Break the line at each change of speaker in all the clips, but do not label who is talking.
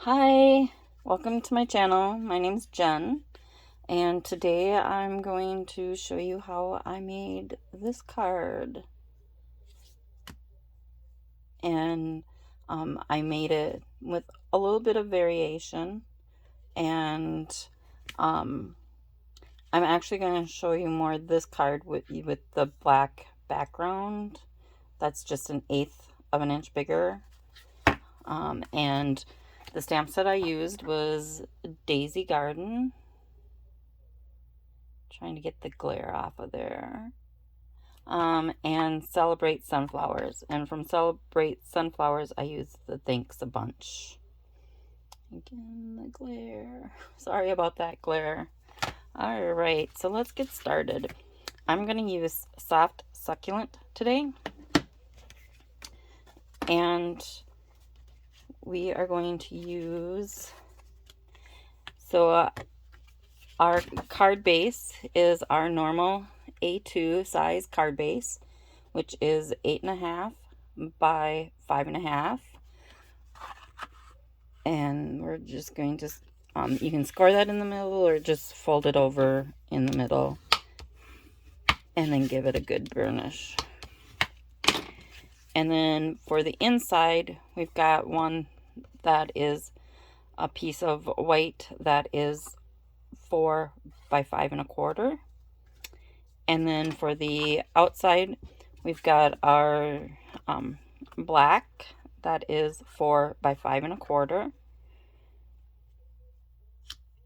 Hi, welcome to my channel. My name's Jen, and today I'm going to show you how I made this card. And I made it with a little bit of variation, and I'm actually going to show you more of this card with the black background. That's just 1/8 of an inch bigger. And the stamps that I used was Daisy Garden. Trying to get the glare off of there. And Celebrate Sunflowers. And from Celebrate Sunflowers, I used the Thanks a Bunch. Again, the glare. Sorry about that glare. Alright, so let's get started. I'm going to use Soft Succulent today. And we are going to use... our card base is our normal A2 size card base, which is 8.5 by 5.5. And we're just going to, you can score that in the middle or just fold it over in the middle and then give it a good burnish. And then for the inside, we've got one that is a piece of white that is 4 by 5.25. And then for the outside, we've got our black that is 4 by 5.25.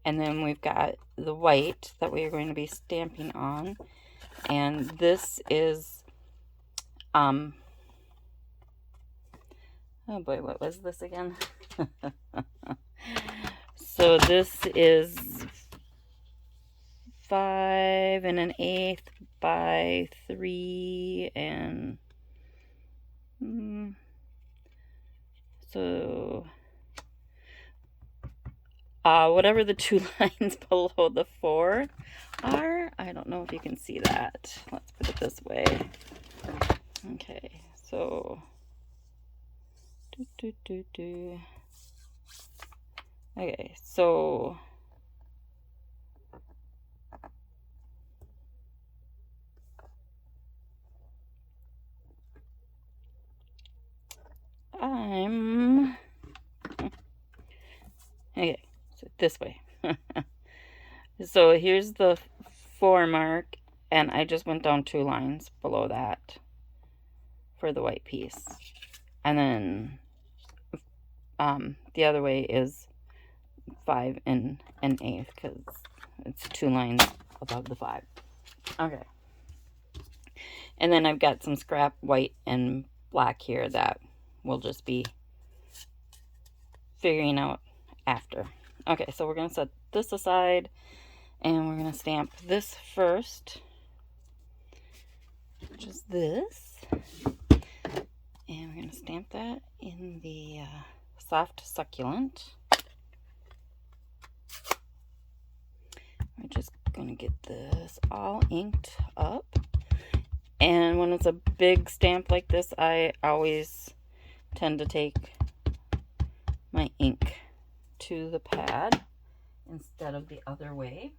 And then we've got the white that we are going to be stamping on. And this is, oh boy, what was this again? So this is 5 1/8 by 3 and so whatever the two lines below the 4 are. I don't know if you can see that. Let's put it this way. Okay, so okay, so okay, so this way. So here's the 4 mark, and I just went down 2 lines below that for the white piece. And then the other way is 5 1/8 because it's 2 lines above the 5. Okay. And then I've got some scrap white and black here that we'll just be figuring out after. Okay, so we're going to set this aside and we're going to stamp this first, which is this. And we're going to stamp that in the Soft Succulent. We're just going to get this all inked up. And when it's a big stamp like this, I always tend to take my ink to the pad instead of the other way.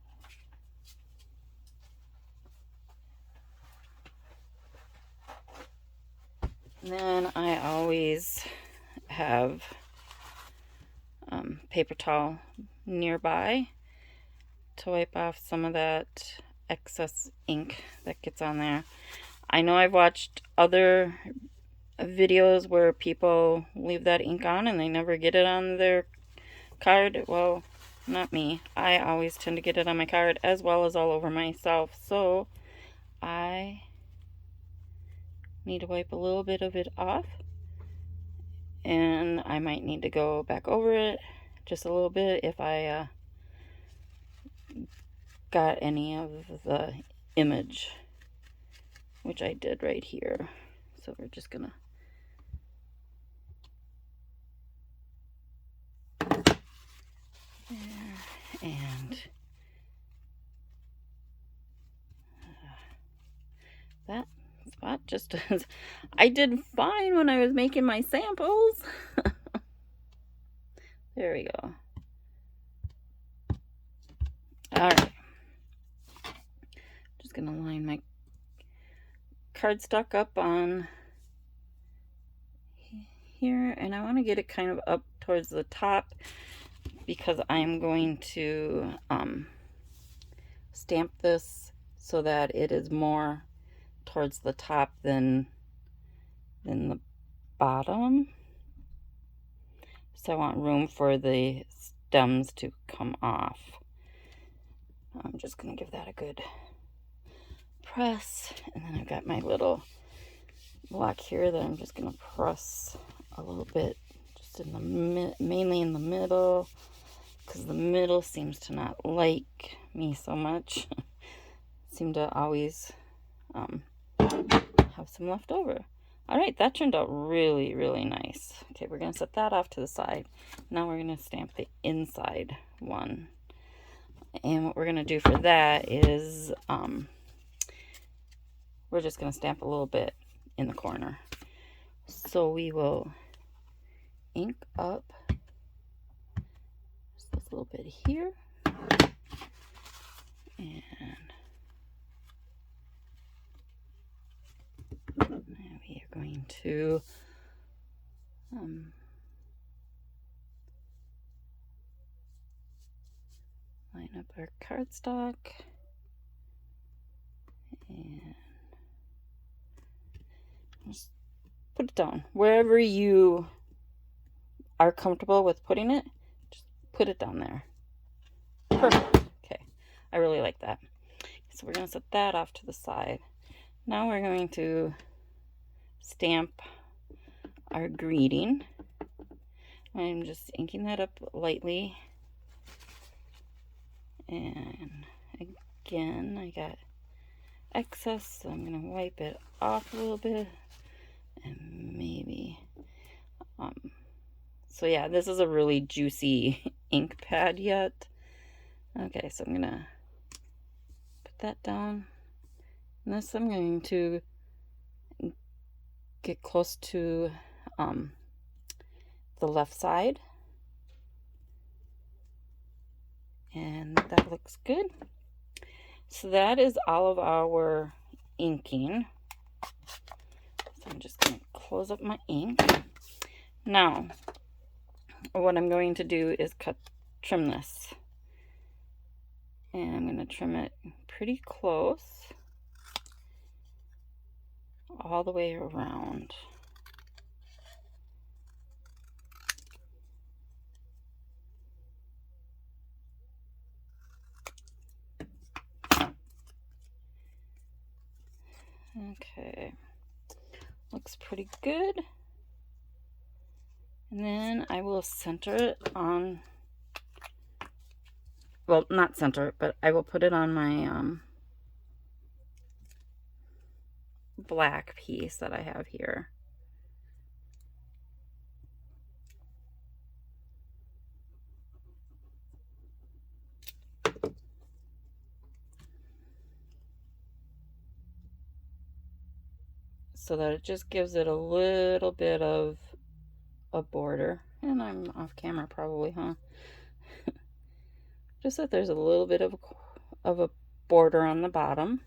And then I always have paper towel nearby to wipe off some of that excess ink that gets on there. I know I've watched other videos where people leave that ink on and they never get it on their card. Well, not me. I always tend to get it on my card as well as all over myself. So I need to wipe a little bit of it off. And I might need to go back over it just a little bit if I got any of the image, which I did right here. So we're just gonna there, and that spot just as I did fine when I was making my samples. There we go. Alright. Just going to line my cardstock up on here, and I want to get it kind of up towards the top because I'm going to stamp this so that it is more towards the top than the bottom. So I want room for the stems to come off. I'm just going to give that a good press, and then I've got my little block here that I'm just going to press a little bit just in the mainly in the middle, because the middle seems to not like me so much. Seem to always have some left over. All right, that turned out really, really nice. Okay, we're going to set that off to the side. Now we're going to stamp the inside one. And what we're going to do for that is we're just going to stamp a little bit in the corner. So we will ink up just this little bit here. And we are going to line up our cardstock and just put it down wherever you are comfortable with putting it. Just put it down there. Perfect. Okay, I really like that. So we're going to set that off to the side. Now we're going to stamp our greeting. I'm just inking that up lightly. And again, I got excess, so I'm going to wipe it off a little bit. And maybe, so yeah, this is a really juicy ink pad yet. Okay, so I'm going to put that down. And this I'm going to get close to the left side. And that looks good. So that is all of our inking. So I'm just going to close up my ink. Now, what I'm going to do is trim this. And I'm going to trim it pretty close all the way around. Okay, looks pretty good. And then I will center it on, well, not center it, but I will put it on my black piece that I have here. So that it just gives it a little bit of a border. And I'm off camera probably, huh? Just that there's a little bit of a border on the bottom.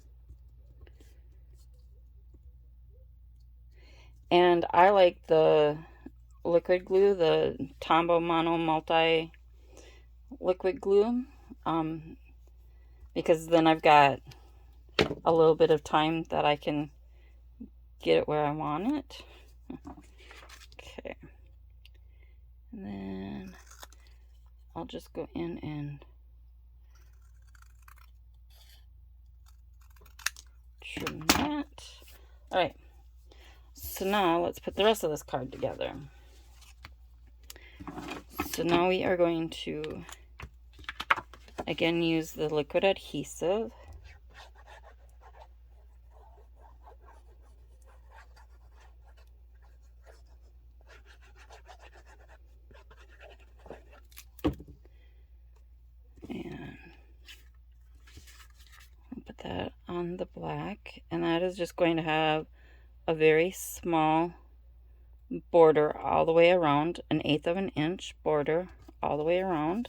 And I like the liquid glue, the Tombow Mono Multi liquid glue, because then I've got a little bit of time that I can get it where I want it. Okay. And then I'll just go in and trim that. All right. So now let's put the rest of this card together. So now we are going to again use the liquid adhesive. And put that on the black, and that is just going to have a very small border all the way around, 1/8 of an inch border all the way around.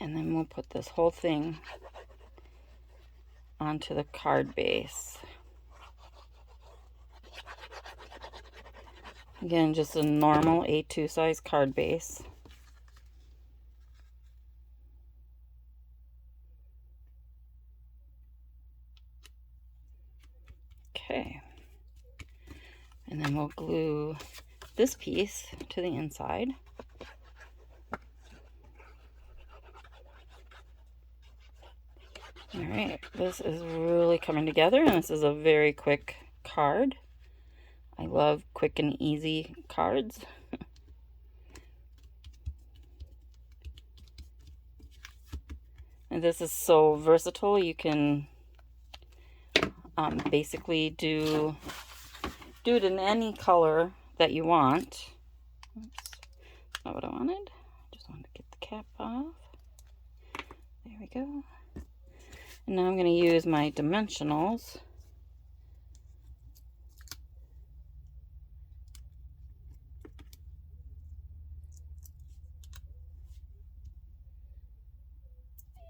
And then we'll put this whole thing onto the card base. Again, just a normal A2 size card base. Okay. And then we'll glue this piece to the inside. All right, this is really coming together, and this is a very quick card. I love quick and easy cards. And this is so versatile. You can basically do it in any color that you want. Oops, not what I wanted. Just wanted to get the cap off. There we go. And now I'm going to use my dimensionals.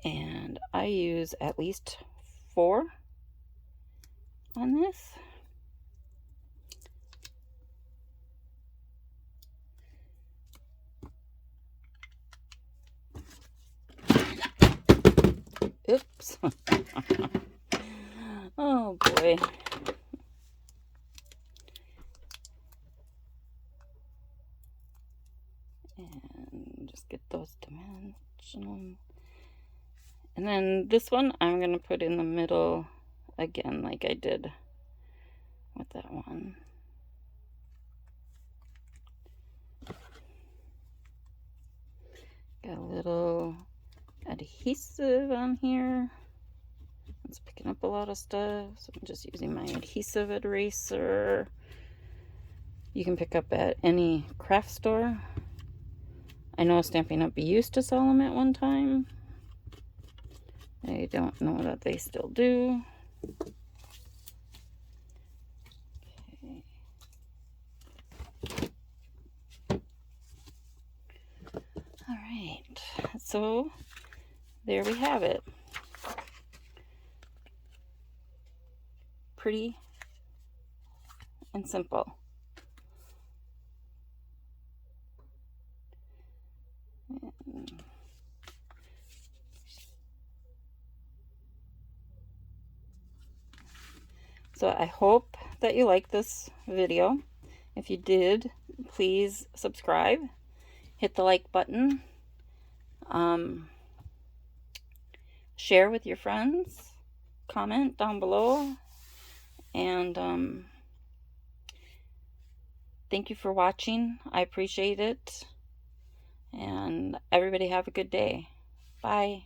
And I use at least 4 on this. Oops. Oh boy. And just get those dimensional. And then this one I'm going to put in the middle again, like I did with that one. Got a little adhesive on here. It's picking up a lot of stuff, so I'm just using my adhesive eraser. You can pick up at any craft store. I know Stampin' Up! Used to sell them at one time. I don't know that they still do. Okay. All right, so there we have it. Pretty and simple. So I hope that you liked this video. If you did, please subscribe, hit the like button, share with your friends, comment down below, and thank you for watching. I appreciate it, and everybody have a good day. Bye.